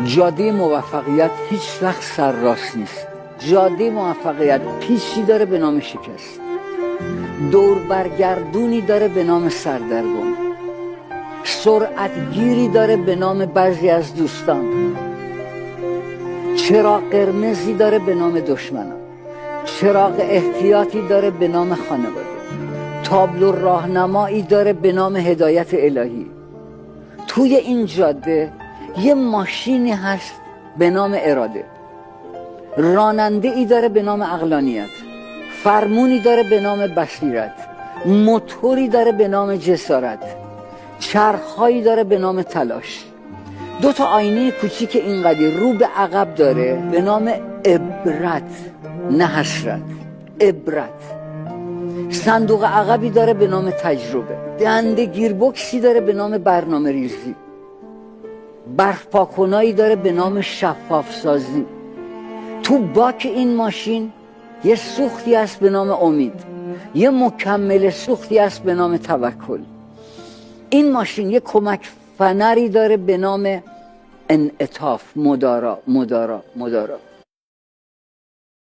جاده موفقیت هیچ وقت سرراست نیست. جاده موفقیت پیچی داره به نام شکست، دور برگردونی داره به نام سردرگم، سرعتگیری داره به نام بعضی از دوستان، چراغ قرمزی داره به نام دشمنان، چراغ احتیاطی داره به نام خانواده، تابلو راهنمایی داره به نام هدایت الهی. توی این جاده یه ماشینی هست به نام اراده، راننده ای داره به نام عقلانیت، فرمونی داره به نام بصیرت، موتوری داره به نام جسارت، چرخهایی داره به نام تلاش. دو تا آینه کوچیک اینقدر رو به عقب داره به نام عبرت، نه حسرت، عبرت. صندوق عقبی داره به نام تجربه، دنده گیربکسی داره به نام برنامه ریزی، برف پاکنایی داره به نام شفاف سازی. تو باک این ماشین یه سوختی هست به نام امید، یه مکمل سوختی هست به نام توکل. این ماشین یه کمک فنری داره به نام انعطاف، مدارا.